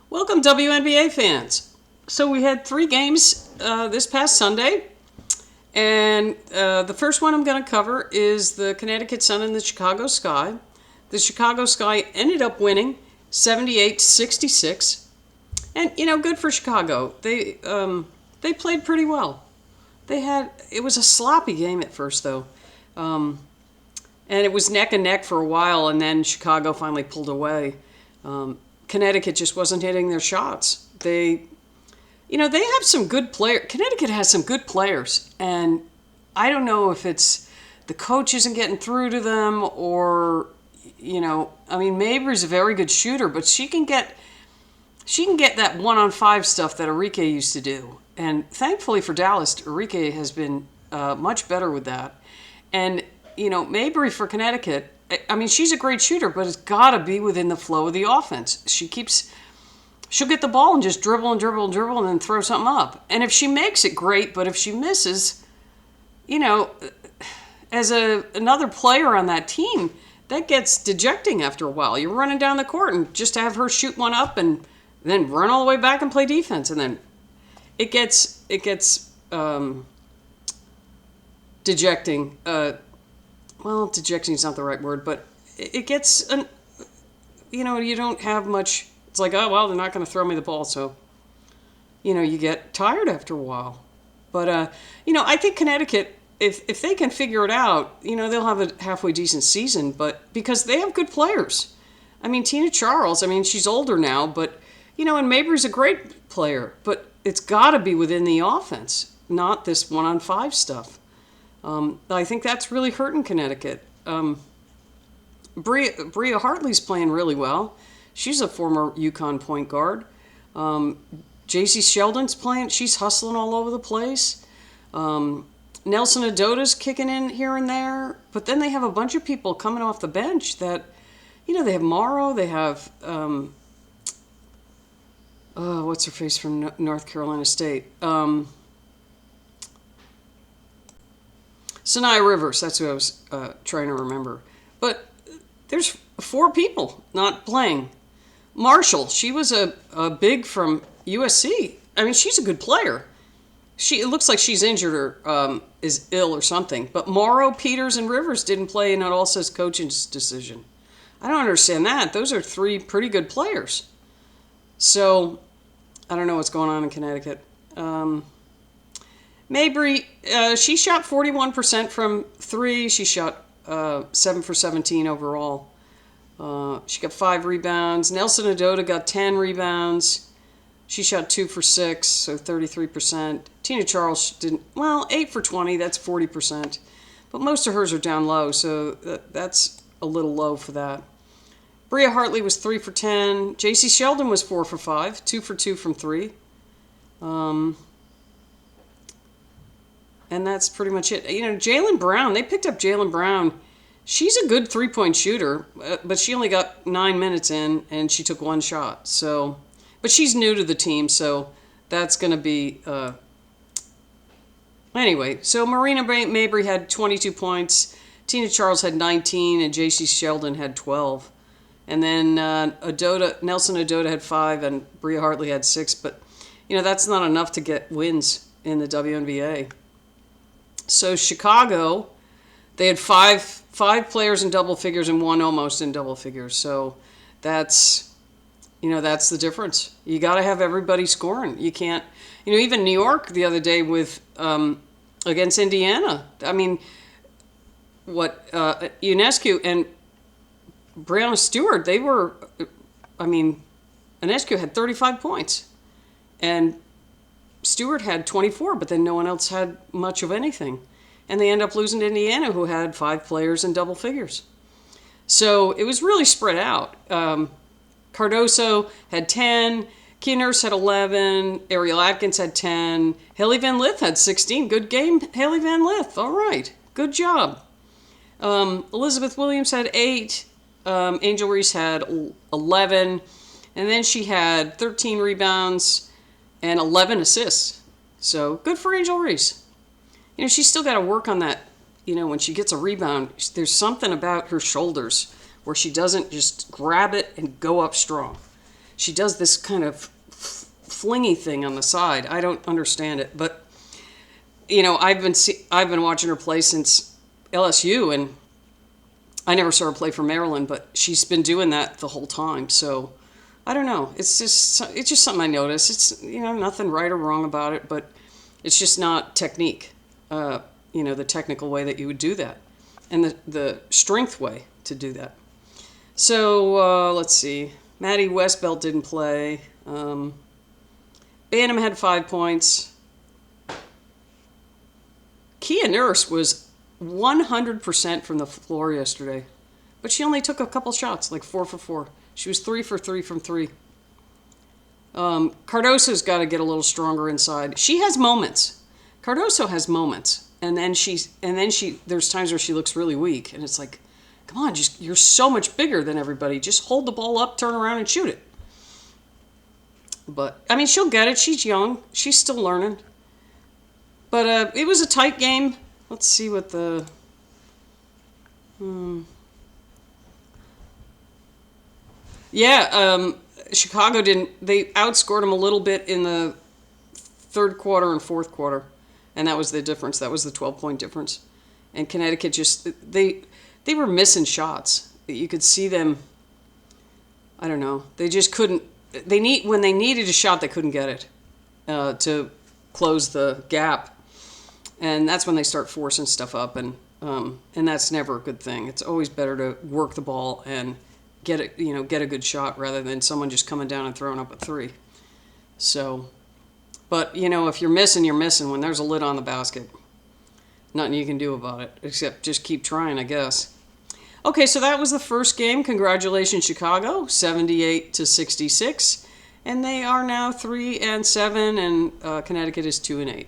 Welcome, WNBA fans. So we had 3 games this past Sunday, and the first one I'm going to cover is the Connecticut Sun and the Chicago Sky. The Chicago Sky ended up winning 78-66, and good for Chicago. They played pretty well. It was a sloppy game at first though, and it was neck and neck for a while, and then Chicago finally pulled away. Connecticut just wasn't hitting their shots. They have some good players. Connecticut has some good players, and I don't know if it's the coach isn't getting through to them or, Mabry's a very good shooter, but she can get that 1-on-5 stuff that Enrique used to do. And thankfully for Dallas, Enrique has been much better with that. And, Mabry for Connecticut, she's a great shooter, but it's got to be within the flow of the offense. She'll get the ball and just dribble and dribble and dribble and then throw something up. And if she makes it, great, but if she misses, as another player on that team, that gets dejecting after a while. You're running down the court and just to have her shoot one up and then run all the way back and play defense. And then it gets dejecting. Dejecting is not the right word, but it gets, you don't have much. It's like, oh, well, they're not going to throw me the ball. So, you get tired after a while. But, I think Connecticut, if they can figure it out, they'll have a halfway decent season. But because they have good players. Tina Charles, she's older now, but, and Mabry's a great player. But it's got to be within the offense, not this 1-on-5 stuff. I think that's really hurting Connecticut. Bria Hartley's playing really well. She's a former UConn point guard. J.C. Sheldon's playing. She's hustling all over the place. Nelson Adota's kicking in here and there. But then they have a bunch of people coming off the bench that, they have Morrow. They have, what's her face from North Carolina State? Sanaya Rivers, that's who I was trying to remember. But there's 4 people not playing. Marshall, she was a big from USC. She's a good player. It looks like she's injured or is ill or something. But Morrow, Peters, and Rivers didn't play, and it all says coach's decision. I don't understand that. Those are 3 pretty good players. So, I don't know what's going on in Connecticut. Mabry, she shot 41% from 3. She shot 7 for 17 overall. She got 5 rebounds. Nelson Adota got 10 rebounds. She shot 2 for 6, so 33%. Tina Charles didn't, 8 for 20, that's 40%. But most of hers are down low, so that's a little low for that. Bria Hartley was 3 for 10. J.C. Sheldon was 4 for 5, 2 for 2 from 3. And that's pretty much it. Jaylen Brown, they picked up Jaylen Brown. She's a good 3-point shooter, but she only got 9 minutes in, and she took 1 shot. So, but she's new to the team, so that's going to be... Anyway, so Marina Mabry had 22 points. Tina Charles had 19, and J.C. Sheldon had 12. And then Nelson Adota had 5, and Bria Hartley had 6. But, that's not enough to get wins in the WNBA. So Chicago, they had five players in double figures and 1 almost in double figures. So that's the difference. You got to have everybody scoring. You can't, even New York the other day with against Indiana. Ionescu and Breanna Stewart, they were, Ionescu had 35 points, and Stewart had 24, but then no one else had much of anything. And they end up losing to Indiana, who had 5 players in double figures. So it was really spread out. Cardoso had 10, Kia Nurse had 11, Ariel Atkins had 10, Haley Van Lith had 16. Good game, Haley Van Lith. All right, good job. Elizabeth Williams had 8, Angel Reese had 11, and then she had 13 rebounds and 11 assists. So good for Angel Reese. She's still got to work on that. When she gets a rebound, there's something about her shoulders where she doesn't just grab it and go up strong. she does this kind of flingy thing on the side. I don't understand it, but I've been watching her play since LSU, and I never saw her play for Maryland, but she's been doing that the whole time. So I don't know. It's just something I notice. It's nothing right or wrong about it, but it's just not technique. The technical way that you would do that, and the strength way to do that. So let's see. Maddie Westbelt didn't play. Bantam had 5 points. Kia Nurse was 100% from the floor yesterday, but she only took a couple shots, like 4 for 4. She was 3 for 3 from 3. Cardoso's got to get a little stronger inside. She has moments. Cardoso has moments, and then there's times where she looks really weak, and it's like, come on, you're so much bigger than everybody. Just hold the ball up, turn around, and shoot it. But I mean, she'll get it. She's young. She's still learning. But it was a tight game. Let's see what the... Chicago didn't... They outscored them a little bit in the third quarter and fourth quarter. And that was the difference. That was the 12-point difference. And Connecticut just... They were missing shots. You could see them... I don't know. They just couldn't... When they needed a shot, they couldn't get it to close the gap. And that's when they start forcing stuff up, and that's never a good thing. It's always better to work the ball and get a good shot rather than someone just coming down and throwing up a 3. So, but if you're missing, you're missing. When there's a lid on the basket, nothing you can do about it except just keep trying, I guess. Okay, so that was the first game. Congratulations, Chicago, 78-66, and they are now 3-7, and Connecticut is 2-8.